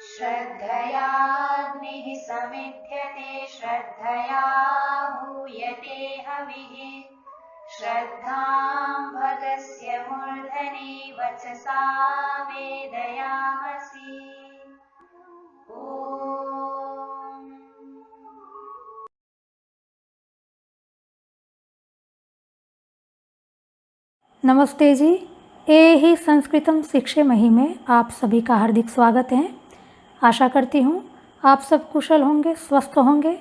श्रद्धयाग्निः समिध्यते श्रद्धया हूयते हविः श्रद्धां भगस्य मूर्धनि वचसा वेदयामसि। नमस्ते जी। ए ही संस्कृतम शिक्षे मही में आप सभी का हार्दिक स्वागत है। आशा करती हूँ आप सब कुशल होंगे, स्वस्थ होंगे।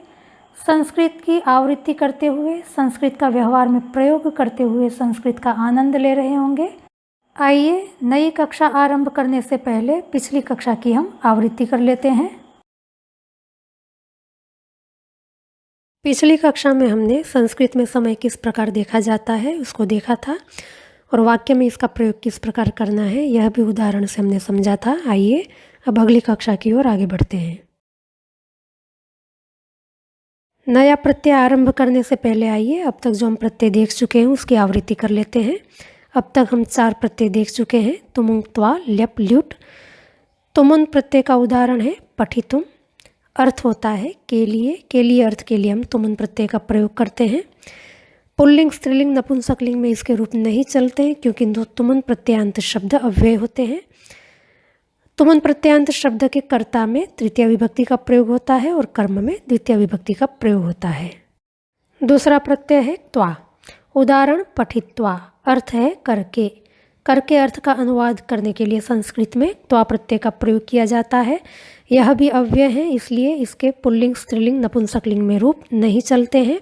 संस्कृत की आवृत्ति करते हुए, संस्कृत का व्यवहार में प्रयोग करते हुए संस्कृत का आनंद ले रहे होंगे। आइए नई कक्षा आरंभ करने से पहले पिछली कक्षा की हम आवृत्ति कर लेते हैं। पिछली कक्षा में हमने संस्कृत में समय किस प्रकार देखा जाता है उसको देखा था और वाक्य में इसका प्रयोग किस प्रकार करना है यह भी उदाहरण से हमने समझा था। आइए अब अगली कक्षा की ओर आगे बढ़ते हैं। नया प्रत्यय आरंभ करने से पहले आइए अब तक जो हम प्रत्यय देख चुके हैं उसकी आवृत्ति कर लेते हैं। अब तक हम 4 प्रत्यय देख चुके हैं, तुमुंग, त्वा, ल्यप, ल्युट। तुमुन प्रत्यय का उदाहरण है पठितुम। अर्थ होता है के लिए अर्थ के लिए हम तुमुन प्रत्यय का प्रयोग करते हैं। पुल्लिंग, स्त्रीलिंग, नपुंसकलिंग में इसके रूप नहीं चलते हैं क्योंकि तुमुन प्रत्ययांत शब्द अव्यय होते हैं। तुमुन प्रत्ययांत शब्द के कर्ता में तृतीय विभक्ति का प्रयोग होता है और कर्म में द्वितीय विभक्ति का प्रयोग होता है। दूसरा प्रत्यय है त्वा। उदाहरण पठित्वा। अर्थ है करके। करके अर्थ का अनुवाद करने के लिए संस्कृत में त्वा प्रत्यय का प्रयोग किया जाता है। यह भी अव्यय है, इसलिए इसके पुल्लिंग, स्त्रीलिंग, नपुंसकलिंग में रूप नहीं चलते हैं।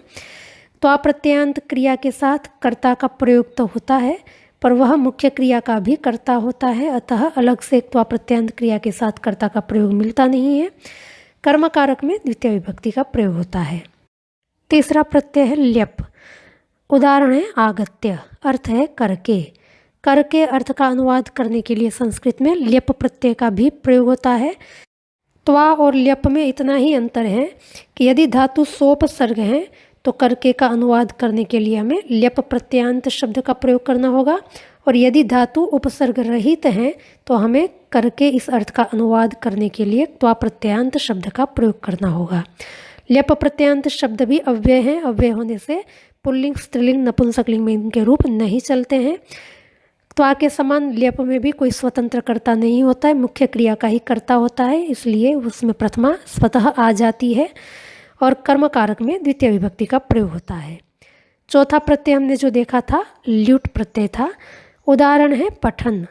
त्वा प्रत्ययांत क्रिया के साथ कर्ता का प्रयोग तो होता है पर वह मुख्य क्रिया का भी कर्ता होता है, अतः अलग से त्वा प्रत्ययांत क्रिया के साथ कर्ता का प्रयोग मिलता नहीं है। कर्म कारक में द्वितीय विभक्ति का प्रयोग होता है। तीसरा प्रत्यय है ल्यप। उदाहरण है आगत्य। अर्थ है करके। करके अर्थ का अनुवाद करने के लिए संस्कृत में ल्यप प्रत्यय का भी प्रयोग होता है। त्वा और ल्यप में इतना ही अंतर है कि यदि धातु सोपसर्ग है तो करके का अनुवाद करने के लिए हमें ल्यप प्रत्ययांत शब्द का प्रयोग करना होगा और यदि धातु उपसर्ग रहित हैं तो हमें करके इस अर्थ का अनुवाद करने के लिए त्वा प्रत्ययांत शब्द का प्रयोग करना होगा। ल्यप प्रत्ययांत शब्द भी अव्यय हैं। अव्यय होने से पुल्लिंग, स्त्रीलिंग, नपुंसकलिंग में इनके रूप नहीं चलते हैं। त्वा के समान ल्यप में भी कोई स्वतंत्र कर्ता नहीं होता है, मुख्य क्रिया का ही कर्ता होता है, इसलिए उसमें प्रथमा स्वतः आ जाती है और कर्म कारक में द्वितीय विभक्ति का प्रयोग होता है। चौथा प्रत्यय हमने जो देखा था ल्युट प्रत्यय था। उदाहरण है पठन।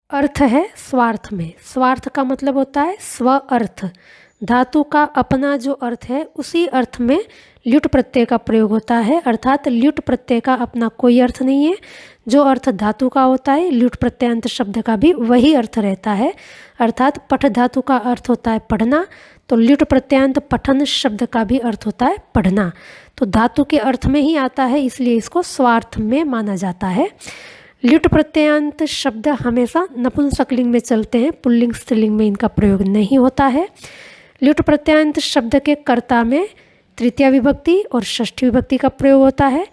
अर्थ है स्वार्थ में। स्वार्थ का मतलब होता है स्व अर्थ। धातु का अपना जो अर्थ है उसी अर्थ में ल्युट प्रत्यय का प्रयोग होता है, अर्थात ल्युट प्रत्यय का अपना कोई अर्थ नहीं है। जो अर्थ धातु का होता है ल्युट प्रत्ययांत शब्द का भी वही अर्थ रहता है, अर्थात पठ धातु का अर्थ होता है पढ़ना तो ल्युट प्रत्ययांत पठन शब्द का भी अर्थ होता है पढ़ना। तो धातु के अर्थ में ही आता है, इसलिए इसको स्वार्थ में माना जाता है। ल्युट प्रत्ययांत शब्द हमेशा नपुंसकलिंग में चलते हैं, पुल्लिंग, स्त्रीलिंग में इनका प्रयोग नहीं होता है। ल्युट प्रत्ययांत शब्द के कर्ता में तृतीय विभक्ति और षष्ठी विभक्ति का प्रयोग होता है।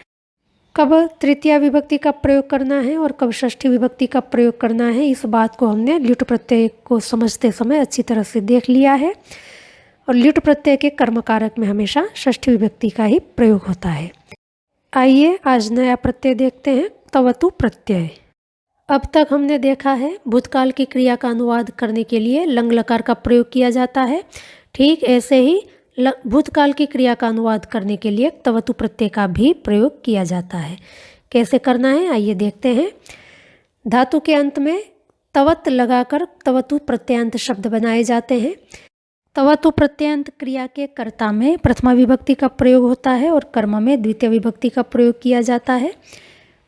कब तृतीय विभक्ति का प्रयोग करना है और कब षष्ठी विभक्ति का प्रयोग करना है इस बात को हमने ल्युट प्रत्यय को समझते समय अच्छी तरह से देख लिया है और ल्युट प्रत्यय के कर्म कारक में हमेशा षष्ठी विभक्ति का ही प्रयोग होता है। आइए आज नया प्रत्यय देखते हैं तवतु प्रत्यय। अब तक हमने देखा है भूतकाल की क्रिया का अनुवाद करने के लिए लंग लकार का प्रयोग किया जाता है, ठीक ऐसे ही भूतकाल की क्रिया का अनुवाद करने के लिए तवतु प्रत्यय का भी प्रयोग किया जाता है। कैसे करना है आइए देखते हैं। धातु के अंत में तवत लगाकर तवतु प्रत्ययांत शब्द बनाए जाते हैं। तवतु प्रत्ययांत क्रिया के कर्ता में प्रथमा विभक्ति का प्रयोग होता है और कर्म में द्वितीय विभक्ति का प्रयोग किया जाता है।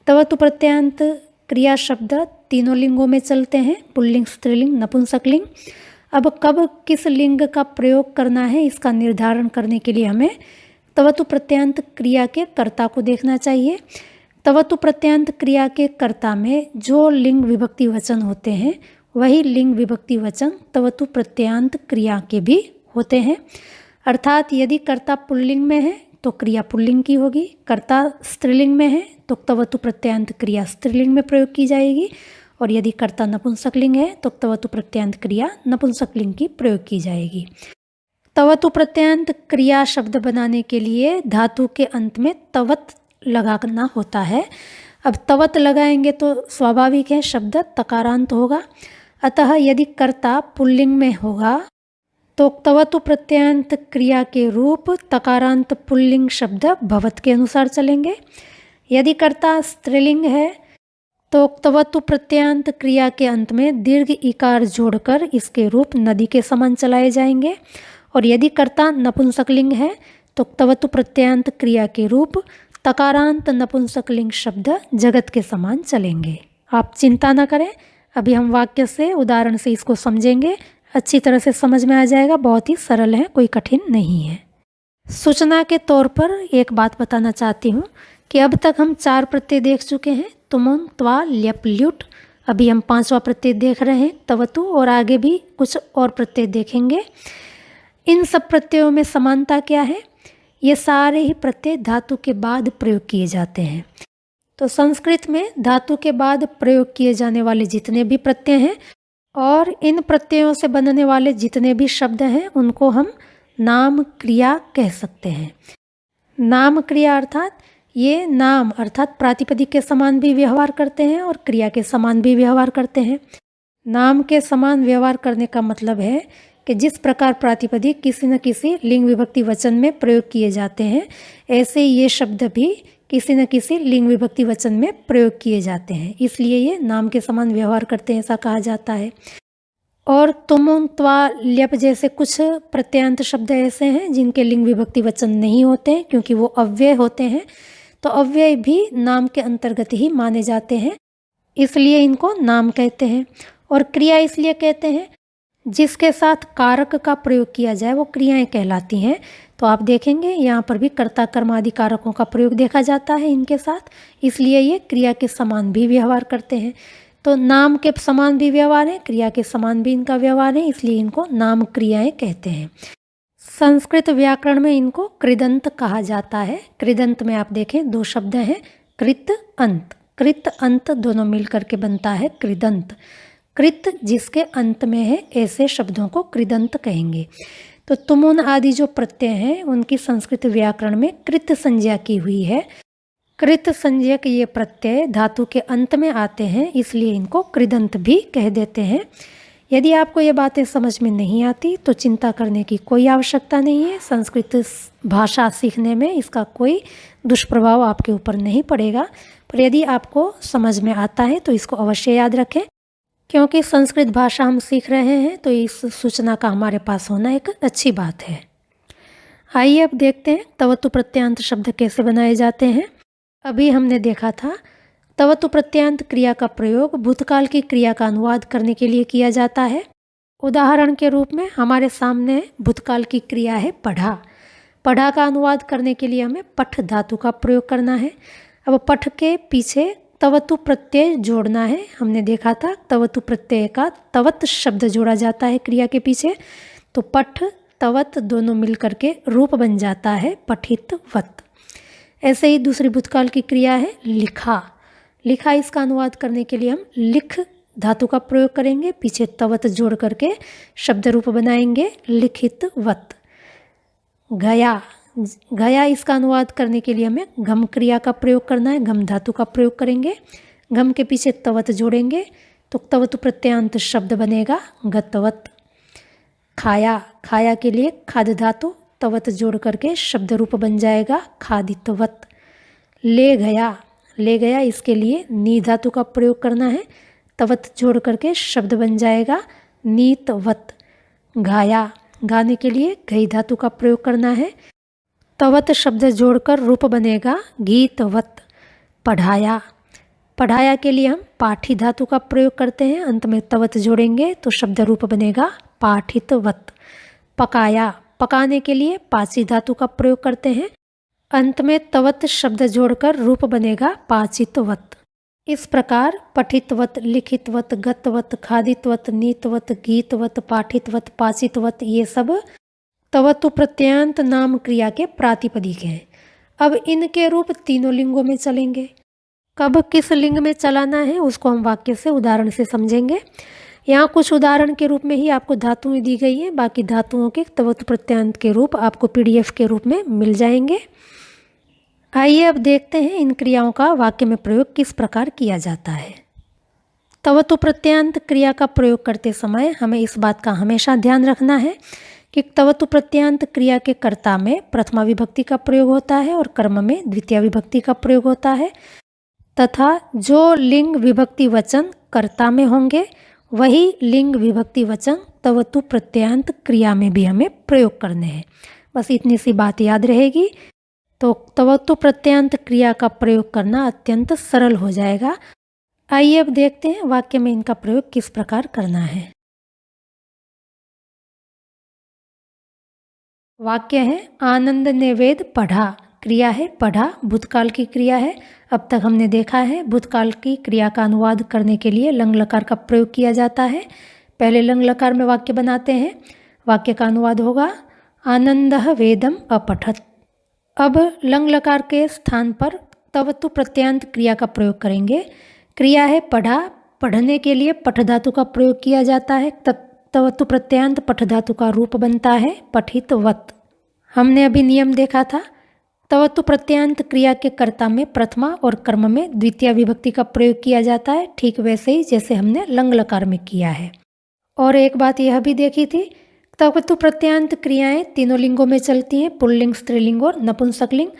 तवतु प्रत्ययांत क्रिया शब्द तीनों लिंगों में चलते हैं, पुल्लिंग, स्त्रीलिंग, नपुंसकलिंग। अब कब किस लिंग का प्रयोग करना है इसका निर्धारण करने के लिए हमें तवतु प्रत्ययांत क्रिया के कर्ता को देखना चाहिए। तवतु प्रत्ययांत क्रिया के कर्ता में जो लिंग विभक्ति वचन होते हैं वही लिंग विभक्ति वचन तवतु प्रत्ययांत क्रिया के भी होते हैं, अर्थात यदि कर्ता पुल्लिंग में है तो क्रिया पुल्लिंग की होगी, कर्ता स्त्रीलिंग में है तो तवतु प्रत्ययांत क्रिया स्त्रीलिंग में प्रयोग की जाएगी और यदि कर्ता नपुंसकलिंग है तो तवतु प्रत्ययान्त क्रिया नपुंसकलिंग की प्रयोग की जाएगी। तवतु प्रत्ययान्त क्रिया शब्द बनाने के लिए धातु के अंत में तवत लगाना होता है। अब तवत लगाएंगे तो स्वाभाविक है शब्द तकारांत होगा, अतः यदि कर्ता पुल्लिंग में होगा तो तवतु प्रत्ययान्त क्रिया के रूप तकारांत पुल्लिंग शब्द भवत के अनुसार चलेंगे। यदि कर्ता स्त्रीलिंग है तो तवतु प्रत्ययान्त क्रिया के अंत में दीर्घ इकार जोड़कर इसके रूप नदी के समान चलाए जाएंगे। और यदि कर्ता नपुंसकलिंग है तो तवतु प्रत्ययान्त क्रिया के रूप तकारांत नपुंसकलिंग शब्द जगत के समान चलेंगे। आप चिंता न करें, अभी हम वाक्य से उदाहरण से इसको समझेंगे, अच्छी तरह से समझ में आ जाएगा। बहुत ही सरल है, कोई कठिन नहीं है। सूचना के तौर पर एक बात बताना चाहती हूँ कि अब तक हम 4 प्रत्यय देख चुके हैं, तुमुन, त्वा, ल्यप, ल्युट। अभी हम 5वां प्रत्यय देख रहे हैं तवतु, और आगे भी कुछ और प्रत्यय देखेंगे। इन सब प्रत्ययों में समानता क्या है? ये सारे ही प्रत्यय धातु के बाद प्रयोग किए जाते हैं। तो संस्कृत में धातु के बाद प्रयोग किए जाने वाले जितने भी प्रत्यय हैं और इन प्रत्ययों से बनने वाले जितने भी शब्द हैं उनको हम नाम क्रिया कह सकते हैं। नाम क्रिया अर्थात ये नाम अर्थात प्रातिपदिक के समान भी व्यवहार करते हैं और क्रिया के समान भी व्यवहार करते हैं। नाम के समान व्यवहार करने का मतलब है कि जिस प्रकार प्रातिपदिक किसी न किसी लिंग विभक्ति वचन में प्रयोग किए जाते हैं, ऐसे ये शब्द भी किसी न किसी लिंग विभक्ति वचन में प्रयोग किए जाते हैं, इसलिए ये नाम के समान व्यवहार करते हैं, ऐसा कहा जाता है। और तुमुन, त्वा, ल्यप जैसे कुछ प्रत्ययान्त शब्द ऐसे हैं जिनके लिंग विभक्ति वचन नहीं होते हैं, क्योंकि वो अव्यय होते हैं, तो अव्यय भी नाम के अंतर्गत ही माने जाते हैं, इसलिए इनको नाम कहते हैं। और क्रिया इसलिए कहते हैं जिसके साथ कारक का प्रयोग किया जाए वो क्रियाएं कहलाती हैं। तो आप देखेंगे यहाँ पर भी कर्ता कर्म आदि कारकों का प्रयोग देखा जाता है इनके साथ, इसलिए ये क्रिया के समान भी व्यवहार करते हैं। तो नाम के समान भी व्यवहार है, क्रिया के समान भी इनका व्यवहार है, इसलिए इनको नाम क्रियाएं कहते हैं। संस्कृत व्याकरण में इनको कृदंत कहा जाता है। कृदंत में आप देखें 2 शब्द हैं, कृत अंत। कृत अंत दोनों मिलकर के बनता है कृदंत। कृत जिसके अंत में है ऐसे शब्दों को कृदंत कहेंगे। तो तुमुन आदि जो प्रत्यय हैं उनकी संस्कृत व्याकरण में कृत संज्ञा की हुई है। कृत संज्ञक ये प्रत्यय धातु के अंत में आते हैं, इसलिए इनको कृदंत भी कह देते हैं। यदि आपको ये बातें समझ में नहीं आती तो चिंता करने की कोई आवश्यकता नहीं है। संस्कृत भाषा सीखने में इसका कोई दुष्प्रभाव आपके ऊपर नहीं पड़ेगा, पर यदि आपको समझ में आता है तो इसको अवश्य याद रखें, क्योंकि संस्कृत भाषा हम सीख रहे हैं तो इस सूचना का हमारे पास होना एक अच्छी बात है। आइए अब देखते हैं तवतु प्रत्ययान्त शब्द कैसे बनाए जाते हैं। अभी हमने देखा था तवतु प्रत्ययान्त क्रिया का प्रयोग भूतकाल की क्रिया का अनुवाद करने के लिए किया जाता है। उदाहरण के रूप में हमारे सामने भूतकाल की क्रिया है पढ़ा। पढ़ा का अनुवाद करने के लिए हमें पठ धातु का प्रयोग करना है। अब पठ के पीछे तवतु प्रत्यय जोड़ना है। हमने देखा था तवतु प्रत्यय का तवत शब्द जोड़ा जाता है क्रिया के पीछे, तो पठ तवत दोनों मिलकर के रूप बन जाता है पठितवत। ऐसे ही दूसरी भूतकाल की क्रिया है लिखा। लिखा इसका अनुवाद करने के लिए हम लिख धातु का प्रयोग करेंगे, पीछे तवत जोड़ करके शब्द रूप बनाएंगे लिखितवत। गया, गया इसका अनुवाद करने के लिए हमें घम क्रिया का प्रयोग करना है, घम धातु का प्रयोग करेंगे। घम के पीछे तवत जोड़ेंगे तो तवतु प्रत्ययान्त शब्द बनेगा गतवत। खाया, खाया के लिए खाद धातु तवत जोड़ करके शब्द रूप बन जाएगा खादितवत। ले गया, ले गया इसके लिए नी धातु का प्रयोग करना है, तवत जोड़ करके शब्द बन जाएगा नीतवत। घाया, गाने के लिए घई धातु का प्रयोग करना है, तवत शब्द जोड़कर रूप बनेगा गीतवत। पढ़ाया, पढ़ाया के लिए हम पाठी धातु का प्रयोग करते हैं, अंत में तवत जोड़ेंगे तो शब्द रूप बनेगा पाठितवत। पकाया, पकाने के लिए पाची धातु का प्रयोग करते हैं, अंत में तवत शब्द जोड़कर रूप बनेगा पाचितवत। इस प्रकार पठितवत, लिखितवत, गतवत, खादितवत, नीतवत, गीतवत, पाठितवत, पाचितवत ये सब तवतु प्रत्ययान्त नाम क्रिया के प्रातिपदिक हैं। अब इनके रूप तीनों लिंगों में चलेंगे। कब किस लिंग में चलाना है उसको हम वाक्य से उदाहरण से समझेंगे। यहाँ कुछ उदाहरण के रूप में ही आपको धातुएं दी गई हैं, बाकी धातुओं के तवतु प्रत्ययांत के रूप आपको PDF के रूप में मिल जाएंगे। आइए अब देखते हैं इन क्रियाओं का वाक्य में प्रयोग किस प्रकार किया जाता है। तवतु प्रत्ययांत क्रिया का प्रयोग करते समय हमें इस बात का हमेशा ध्यान रखना है कि तवतु प्रत्ययांत क्रिया के कर्ता में प्रथमा विभक्ति का प्रयोग होता है और कर्म में द्वितीय विभक्ति का प्रयोग होता है, तथा जो लिंग विभक्ति वचन कर्ता में होंगे वही लिंग विभक्ति वचन तवतु प्रत्ययांत क्रिया में भी हमें प्रयोग करने हैं। बस इतनी सी बात याद रहेगी तो तवतु प्रत्ययांत क्रिया का प्रयोग करना अत्यंत सरल हो जाएगा। आइए अब देखते हैं वाक्य में इनका प्रयोग किस प्रकार करना है। वाक्य है आनंद ने वेद पढ़ा। क्रिया है पढ़ा, भूतकाल की क्रिया है। अब तक हमने देखा है भूतकाल की क्रिया का अनुवाद करने के लिए लंग लकार का प्रयोग किया जाता है। पहले लंग लकार में वाक्य बनाते हैं। वाक्य का अनुवाद होगा आनंदः वेदम अपठत्। अब लंग लकार के स्थान पर तवतु प्रत्ययांत क्रिया का प्रयोग करेंगे। क्रिया है पढ़ा, पढ़ने के लिए पठ धातु का प्रयोग किया जाता है। तवतु प्रत्ययांत पठ धातु का रूप बनता है पठितवत्। हमने अभी नियम देखा था, तवतु प्रत्ययांत क्रिया के कर्ता में प्रथमा और कर्म में द्वितीय विभक्ति का प्रयोग किया जाता है, ठीक वैसे ही जैसे हमने लंग लकार में किया है। और एक बात यह भी देखी थी, तवतु प्रत्ययांत क्रियाएं तीनों लिंगों में चलती हैं, पुल्लिंग, स्त्रीलिंग और नपुंसकलिंग।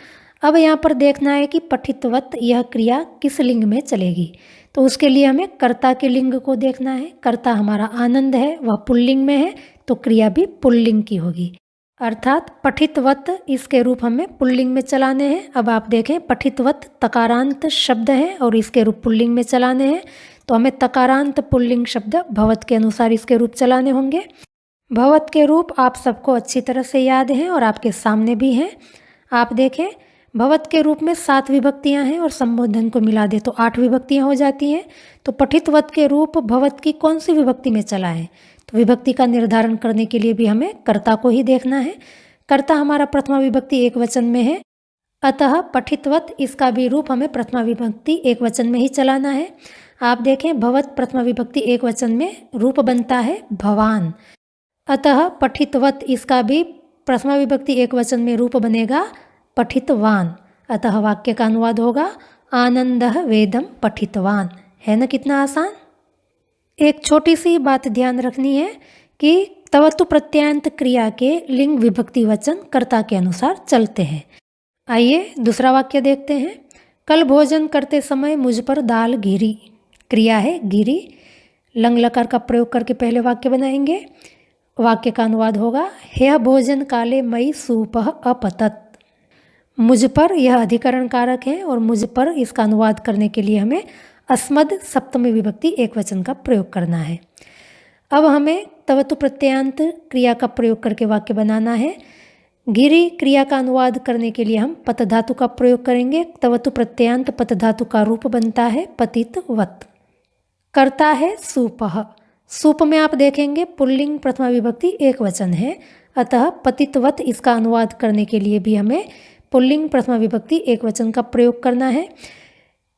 अब यहाँ पर देखना है कि पठितवत् यह क्रिया किस लिंग में चलेगी, तो उसके लिए हमें कर्ता के लिंग को देखना है। कर्ता हमारा आनंद है, वह पुल्लिंग में है, तो क्रिया भी पुल्लिंग की होगी, अर्थात पठितवत् इसके रूप हमें पुल्लिंग में चलाने हैं। अब आप देखें पठितवत् तकारांत शब्द है और इसके रूप पुल्लिंग में चलाने हैं, तो हमें तकारांत पुल्लिंग शब्द भवत के अनुसार इसके रूप चलाने होंगे। भवत के रूप आप सबको अच्छी तरह से याद हैं और आपके सामने भी हैं। आप देखें भवत के रूप में 7 विभक्तियां हैं और संबोधन को मिला दे तो 8 विभक्तियां हो जाती हैं। तो पठितवत् के रूप भवत की कौन सी विभक्ति में चला है, तो विभक्ति का निर्धारण करने के लिए भी हमें कर्ता को ही देखना है। कर्ता हमारा प्रथमा विभक्ति एक वचन में है, अतः पठितवत् इसका भी रूप हमें प्रथमा विभक्ति एक वचन में ही चलाना है। आप देखें भवत प्रथमा विभक्ति एक वचन में रूप बनता है भवान, अतः पठितवत् इसका भी प्रथमा विभक्ति एक वचन में रूप बनेगा पठितवान। अतः वाक्य का अनुवाद होगा आनंदः वेदम पठितवान। है ना कितना आसान। एक छोटी सी बात ध्यान रखनी है कि तवतु प्रत्ययान्त क्रिया के लिंग विभक्ति वचन कर्ता के अनुसार चलते हैं। आइए दूसरा वाक्य देखते हैं। कल भोजन करते समय मुझ पर दाल गिरी। क्रिया है गिरी, लंग लकार का प्रयोग करके पहले वाक्य बनाएंगे। वाक्य का अनुवाद होगा ह्यः भोजन काले मयि सूपः अपतत्। मुझ पर यह अधिकरण कारक है और मुझ पर इसका अनुवाद करने के लिए हमें अस्मद सप्तमी विभक्ति एक वचन का प्रयोग करना है। अब हमें तवतु प्रत्ययान्त क्रिया का प्रयोग करके वाक्य बनाना है। गिरी क्रिया का अनुवाद करने के लिए हम पत धातु का प्रयोग करेंगे। तवतु प्रत्ययान्त पत धातु का रूप बनता है पतितवत्। कर्ता है सूपः। सूप में आप देखेंगे पुल्लिंग प्रथमा विभक्ति एक वचन है, अतः पतितवत् इसका अनुवाद करने के लिए भी हमें पुल्लिंग प्रथमा विभक्ति एक वचन का प्रयोग करना है।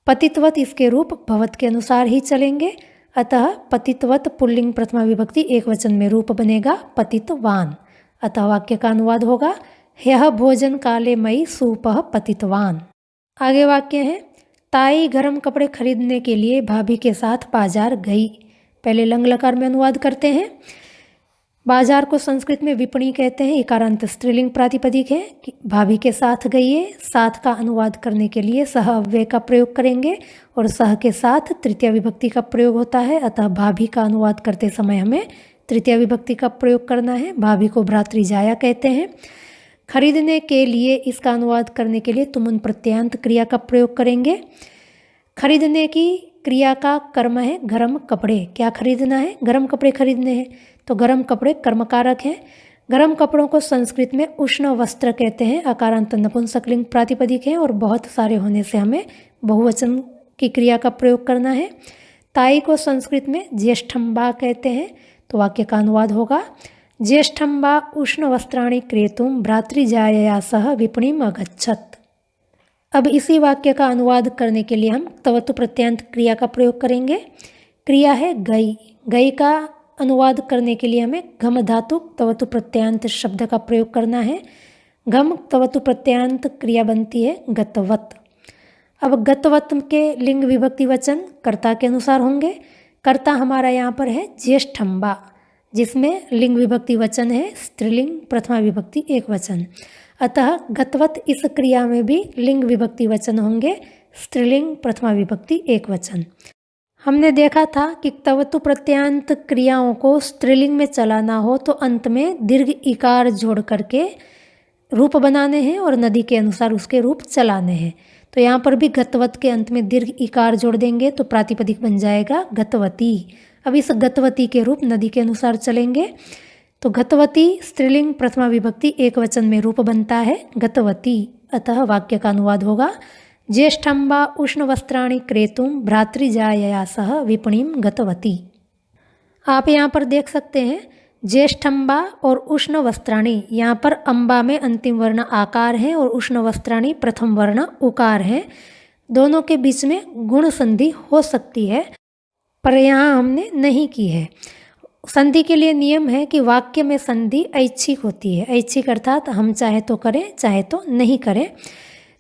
पतितवत् इसके रूप भवत के अनुसार ही चलेंगे, अतः पतितवत् पुल्लिंग प्रथमा विभक्ति एक वचन में रूप बनेगा पतितवान। अतः वाक्य का अनुवाद होगा ह्यः भोजन काले मयि सूपः पतितवान। आगे वाक्य है ताई गर्म कपड़े खरीदने के लिए भाभी के साथ बाजार गई। पहले लंग लकार में अनुवाद करते हैं। बाजार को संस्कृत में विपणी कहते हैं, इकारांत स्त्रीलिंग प्रातिपदिक है। भाभी के साथ गई है, साथ का अनुवाद करने के लिए सह अव्यय का प्रयोग करेंगे और सह के साथ तृतीय विभक्ति का प्रयोग होता है, अतः भाभी का अनुवाद करते समय हमें तृतीय विभक्ति का प्रयोग करना है। भाभी को भ्रातृजाया कहते हैं। खरीदने के लिए इसका अनुवाद करने के लिए तुमुन प्रत्ययान्त क्रिया का प्रयोग करेंगे। खरीदने की क्रिया का कर्म है गर्म कपड़े। क्या खरीदना है? गर्म कपड़े खरीदने हैं, तो गर्म कपड़े कर्मकारक हैं। गर्म कपड़ों को संस्कृत में उष्ण वस्त्र कहते हैं, अकारांत नपुंसकलिंग प्रातिपदिक है और बहुत सारे होने से हमें बहुवचन की क्रिया का प्रयोग करना है। ताई को संस्कृत में ज्येष्ठम्बा कहते हैं, तो वाक्य का अनुवाद होगा ज्येष्ठम्बा उष्ण वस्त्राणि क्रेतुं भ्रातृजायया सह विपणिम् अगच्छत्। अब इसी वाक्य का अनुवाद करने के लिए हम तवतु प्रत्यांत क्रिया का प्रयोग करेंगे। क्रिया है गई। गई का अनुवाद करने के लिए हमें घम धातु तवतु प्रत्यांत शब्द का प्रयोग करना है। घम तवतु प्रत्यांत क्रिया बनती है गतवत। अब गतवत के लिंग विभक्ति वचन कर्ता के अनुसार होंगे। कर्ता हमारा यहाँ पर है ज्येष्ठम्बा, जिसमें लिंग विभक्ति वचन है स्त्रीलिंग प्रथमा विभक्ति एक वचन। अतः गतवत इस क्रिया में भी लिंग विभक्ति वचन होंगे स्त्रीलिंग प्रथमा विभक्ति एक वचन। हमने देखा था कि तवतु प्रत्यांत क्रियाओं को स्त्रीलिंग में चलाना हो तो अंत में दीर्घ इकार जोड़ करके रूप बनाने हैं और नदी के अनुसार उसके रूप चलाने हैं। तो यहाँ पर भी गतवत के अंत में दीर्घ इकार जोड़ देंगे तो प्रातिपदिक बन जाएगा गतवती। अब इस गतवती के रूप नदी के अनुसार चलेंगे। तो गतवती स्त्रीलिंग प्रथमा विभक्ति एक वचन में रूप बनता है गतवती। अतः वाक्य का अनुवाद होगा ज्येष्ठम्बा उष्ण वस्त्राणि क्रेतुम भ्रातृजायया सह विपणीम गतवती। आप यहाँ पर देख सकते हैं ज्येष्ठम्बा और उष्ण वस्त्राणि, यहाँ पर अम्बा में अंतिम वर्ण आकार है और उष्ण वस्त्राणि प्रथम वर्ण उकार है। दोनों के बीच में गुण संधि हो सकती है, पर यहाँ हमने नहीं की है। संधि के लिए नियम है कि वाक्य में संधि ऐच्छिक होती है। ऐच्छिक अर्थात हम चाहे तो करें चाहे तो नहीं करें।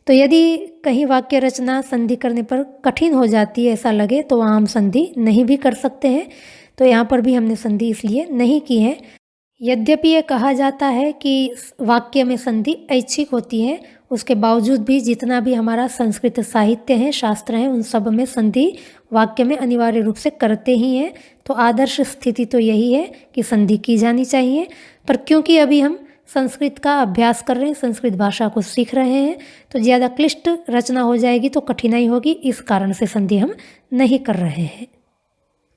तो यदि कहीं वाक्य रचना संधि करने पर कठिन हो जाती है, ऐसा लगे, तो वहाँ हम संधि नहीं भी कर सकते हैं। तो यहाँ पर भी हमने संधि इसलिए नहीं की है। यद्यपि ये कहा जाता है कि वाक्य में संधि ऐच्छिक होती है, उसके बावजूद भी जितना भी हमारा संस्कृत साहित्य है, शास्त्र हैं, उन सब में संधि वाक्य में अनिवार्य रूप से करते ही हैं। तो आदर्श स्थिति तो यही है कि संधि की जानी चाहिए। पर क्योंकि अभी हम संस्कृत का अभ्यास कर रहे हैं, संस्कृत भाषा को सीख रहे हैं, तो ज़्यादा क्लिष्ट रचना हो जाएगी तो कठिनाई होगी, इस कारण से संधि हम नहीं कर रहे हैं।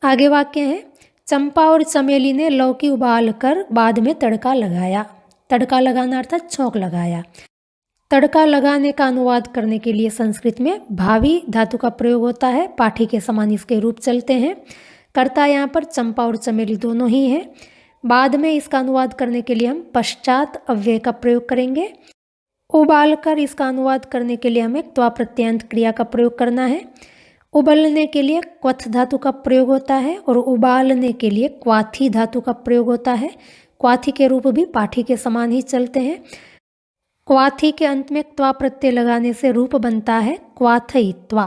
आगे वाक्य है चंपा और चमेली ने लौकी उबाल कर बाद में तड़का लगाया। तड़का लगाना अर्थात छौंक लगाया। तड़का लगाने का अनुवाद करने के लिए संस्कृत में भावी धातु का प्रयोग होता है। पाठी के समान इसके रूप चलते हैं। कर्ता यहाँ पर चंपा और चमेली दोनों ही हैं। बाद में इसका अनुवाद करने के लिए हम पश्चात अव्यय का प्रयोग करेंगे। उबाल कर इसका अनुवाद करने के लिए हमें त्वा प्रत्यांत क्रिया का प्रयोग करना है। उबलने के लिए क्वथ धातु का प्रयोग होता है और उबालने के लिए क्वाथी धातु का प्रयोग होता है। क्वाथी के रूप भी पाठी के समान ही चलते हैं। क्वाथी के अंत में त्वा प्रत्यय लगाने से रूप बनता है क्वाथयित्वा।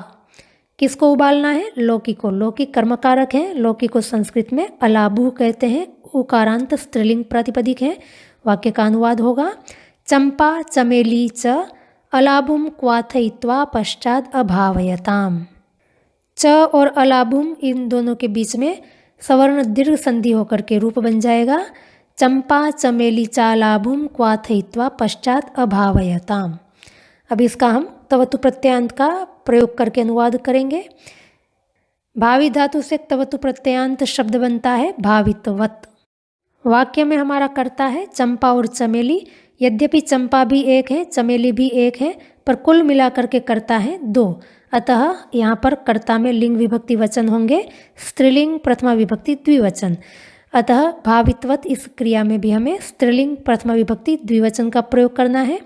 किसको उबालना है? लौकी को। लौकी कर्मकारक है। लौकी को संस्कृत में अलाबू कहते हैं। उकारांत स्त्रीलिंग प्रातिपदिक है। वाक्य का अनुवाद होगा चंपा चमेली च अलाबुम क्वाथयित्वा पश्चात अभावयताम। च और अलाबुम इन दोनों के बीच में सवर्ण दीर्घ संधि होकर के रूप बन जाएगा चंपा चमेली चालाबुम क्वाथयित्वा पश्चात अभावयताम। अब इसका हम तवतु प्रत्यांत का प्रयोग करके अनुवाद करेंगे। भावी धातु से तवतु प्रत्यांत शब्द बनता है भावितवत। वाक्य में हमारा कर्ता है चंपा और चमेली। यद्यपि चंपा भी एक है, चमेली भी एक है, पर कुल मिलाकर के कर्ता है दो। अतः यहाँ पर कर्ता में लिंग विभक्ति वचन होंगे स्त्रीलिंग प्रथमा विभक्ति द्विवचन। अतः भावितवत इस क्रिया में भी हमें स्त्रीलिंग प्रथमा विभक्ति द्विवचन का प्रयोग करना है।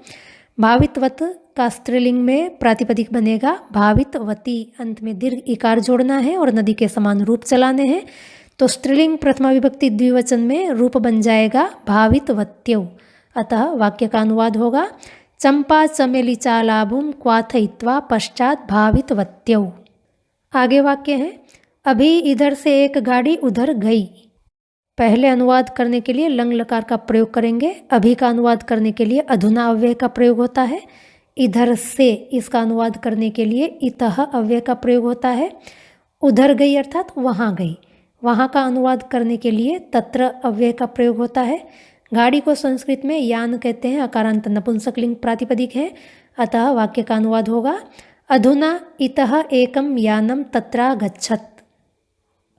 भावितवत का स्त्रीलिंग में प्रातिपदिक बनेगा भावितवती। अंत में दीर्घ इकार जोड़ना है और नदी के समान रूप चलाने हैं। तो स्त्रीलिंग प्रथमा विभक्ति द्विवचन में रूप बन जाएगा भावितवत्यौ। अतः वाक्य का अनुवाद होगा चंपा चमेली चालाभुम क्वाथयित्वा पश्चात भावितवत्यौ। आगे वाक्य है अभी इधर से एक गाड़ी उधर गई। पहले अनुवाद करने के लिए लंग लकार का प्रयोग करेंगे। अभी का अनुवाद करने के लिए अधुना अव्यय का प्रयोग होता है। इधर से इसका अनुवाद करने के लिए इतः अव्यय का प्रयोग होता है। उधर गई अर्थात वहाँ गई। वहाँ का अनुवाद करने के लिए तत्र अव्यय का प्रयोग होता है। गाड़ी को संस्कृत में यान कहते हैं। अकारांत नपुंसकलिंग प्रातिपदिक है। अतः वाक्य का अनुवाद होगा अधुना इतः एकम यानम तत्रा गच्छत।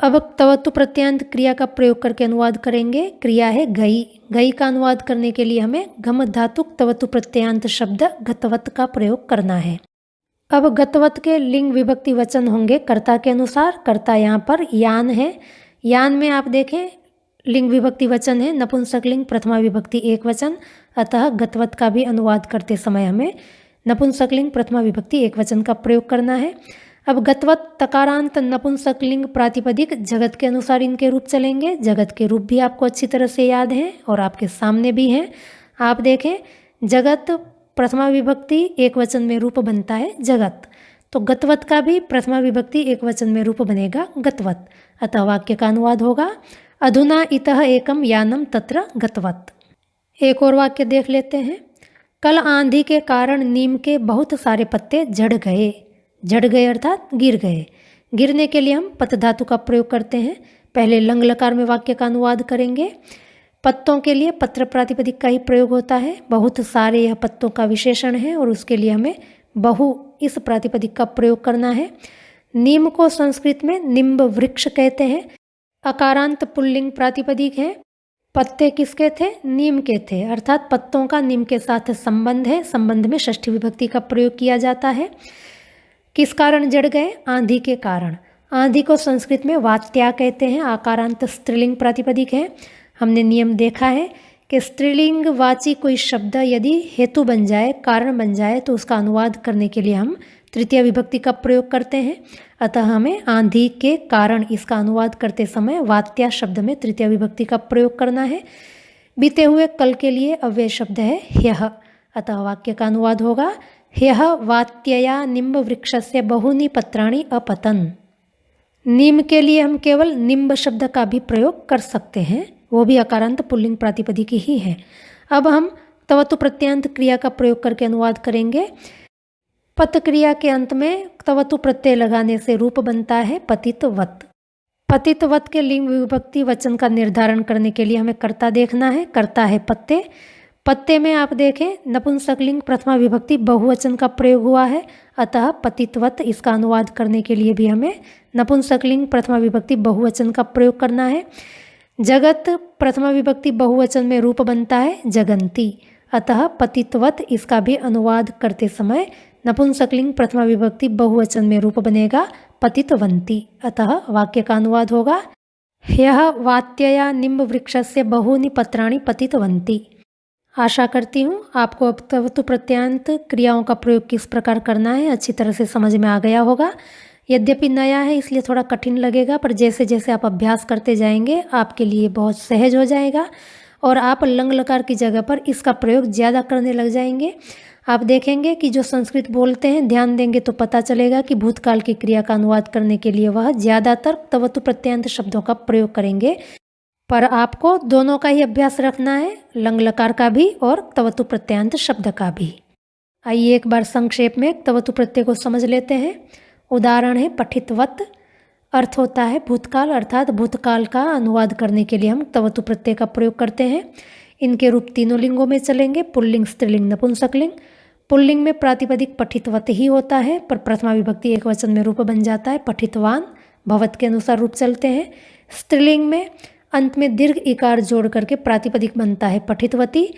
अब तवतु प्रत्यांत क्रिया का प्रयोग करके अनुवाद करेंगे। क्रिया है गई। गई का अनुवाद करने के लिए हमें घम धातुक तवतु प्रत्यांत शब्द गतवत का प्रयोग करना है। अब गतवत के लिंग विभक्ति वचन होंगे कर्ता के अनुसार। कर्ता यहाँ पर यान है। यान में आप देखें लिंग विभक्ति वचन है नपुंसकलिंग प्रथमा विभक्ति एक वचन। अतः गतवत का भी अनुवाद करते समय हमें नपुंसकलिंग प्रथमा विभक्ति एकवचन का प्रयोग करना है। अब गतवत तकारांत नपुंसकलिंग प्रातिपदिक जगत के अनुसार इनके रूप चलेंगे। जगत के रूप भी आपको अच्छी तरह से याद हैं और आपके सामने भी हैं। आप देखें, जगत प्रथमा विभक्ति एकवचन में रूप बनता है जगत, तो गतवत का भी प्रथमा विभक्ति एकवचन में रूप बनेगा गतवत। अतः वाक्य का अनुवाद होगा अधुना इतः एकम यानम तत्र गतवत। एक और वाक्य देख लेते हैं। कल आंधी के कारण नीम के बहुत सारे पत्ते झड़ गए। झड़ गए अर्थात गिर गए। गिरने के लिए हम पत धातु का प्रयोग करते हैं। पहले लंग लकार में वाक्य का अनुवाद करेंगे। पत्तों के लिए पत्र प्रातिपदिक का ही प्रयोग होता है। बहुत सारे यह पत्तों का विशेषण है और उसके लिए हमें बहु इस प्रातिपदिक का प्रयोग करना है। नीम को संस्कृत में निम्ब वृक्ष कहते हैं। अकारांत पुल्लिंग प्रातिपदिक है। पत्ते किसके थे? नीम के थे, अर्थात पत्तों का नीम के साथ संबंध है। संबंध में षष्ठी विभक्ति का प्रयोग किया जाता है। किस कारण जड़ गए? आंधी के कारण। आंधी को संस्कृत में वात्या कहते हैं। आकारांत स्त्रीलिंग प्रातिपदिक है। हमने नियम देखा है कि स्त्रीलिंग वाची कोई शब्द यदि हेतु बन जाए, कारण बन जाए, तो उसका अनुवाद करने के लिए हम तृतीय विभक्ति का प्रयोग करते हैं। अतः हमें आंधी के कारण इसका अनुवाद करते समय वात्या शब्द में तृतीय विभक्ति का प्रयोग करना है। बीते हुए कल के लिए अव्यय शब्द है ह्यः। अतः वाक्य का अनुवाद होगा ह्यः वात्यया निम्ब वृक्षस्य बहुनि पत्राणि अपतन्। नीम के लिए हम केवल निम्ब शब्द का भी प्रयोग कर सकते हैं, वो भी अकारांत पुल्लिंग प्रातिपदिक ही है। अब हम तवतु प्रत्ययान्त क्रिया का प्रयोग करके अनुवाद करेंगे। पत क्रिया के अंत में तवतु प्रत्यय लगाने से रूप बनता है पतितवत। पतितवत के लिंग विभक्ति वचन का निर्धारण करने के लिए हमें कर्ता देखना है। कर्ता है पत्ते। पत्ते में आप देखें नपुंसकलिंग प्रथमा विभक्ति बहुवचन का प्रयोग हुआ है। अतः पतितवत इसका अनुवाद करने के लिए भी हमें नपुंसकलिंग प्रथमा विभक्ति बहुवचन का प्रयोग करना है। जगत प्रथमा विभक्ति बहुवचन में रूप बनता है जगंती। अतः पतितवत इसका भी अनुवाद करते समय नपुंसकलिंग प्रथमा विभक्ति बहुवचन में रूप बनेगा पतितवंती। अतः वाक्य का अनुवाद होगा ह्यः वात्यया निम्ब वृक्षस्य बहुनि पत्राणि पतितवंती। आशा करती हूँ आपको अब तवतु प्रत्ययान्त क्रियाओं का प्रयोग किस प्रकार करना है अच्छी तरह से समझ में आ गया होगा। यद्यपि नया है इसलिए थोड़ा कठिन लगेगा, पर जैसे जैसे आप अभ्यास करते जाएंगे आपके लिए बहुत सहज हो जाएगा और आप लंग लकार की जगह पर इसका प्रयोग ज़्यादा करने लग जाएंगे। आप देखेंगे कि जो संस्कृत बोलते हैं ध्यान देंगे तो पता चलेगा कि भूतकाल की क्रिया का अनुवाद करने के लिए वह ज़्यादातर तवतु प्रत्ययान्त शब्दों का प्रयोग करेंगे, पर आपको दोनों का ही अभ्यास रखना है, लंग लकार का भी और तवतु प्रत्ययान्त शब्द का भी। आइए एक बार संक्षेप में तवतु प्रत्यय को समझ लेते हैं। उदाहरण है पठितवत। अर्थ होता है भूतकाल, अर्थात भूतकाल का अनुवाद करने के लिए हम तवतु प्रत्यय का प्रयोग करते हैं। इनके रूप तीनों लिंगों में चलेंगे, पुल्लिंग, स्त्रीलिंग, नपुंसकलिंग। पुल्लिंग में प्रातिपदिक पठितवत ही होता है, पर प्रथमा विभक्ति एक वचन में रूप बन जाता है पठितवान। भवत के अनुसार रूप चलते हैं। स्त्रीलिंग में अंत में दीर्घ इकार जोड़ करके प्रातिपदिक बनता है पठितवती।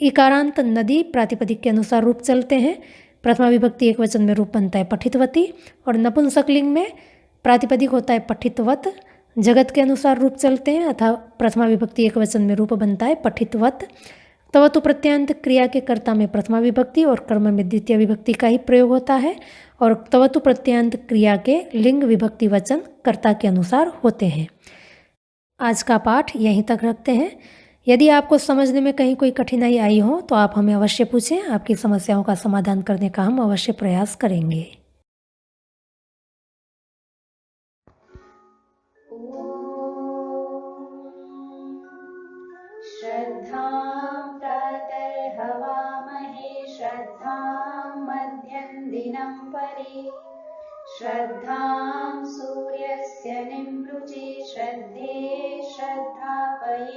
इकारांत नदी प्रातिपदिक के अनुसार रूप चलते हैं। प्रथमा विभक्ति एक वचन में रूप बनता है पठितवती। और नपुंसकलिंग में प्रातिपदिक होता है पठितवत, जगत के अनुसार रूप चलते हैं, अतः प्रथमा विभक्ति एक वचन में रूप बनता है पठितवत। तवतु प्रत्ययान्त क्रिया के कर्ता में प्रथमा विभक्ति और कर्म में द्वितीय विभक्ति का ही प्रयोग होता है, और तवतु प्रत्ययान्त क्रिया के लिंग विभक्ति वचन कर्ता के अनुसार होते हैं। आज का पाठ यहीं तक रखते हैं। यदि आपको समझने में कहीं कोई कठिनाई आई हो तो आप हमें अवश्य पूछें। आपकी समस्याओं का समाधान करने का हम अवश्य प्रयास करेंगे। श्रद्धां प्रातर्हवामहे श्रद्धां मध्यं दिनं परि श्रद्धां सूर्यस्य निमृचे श्रद्धे श्रद्धापये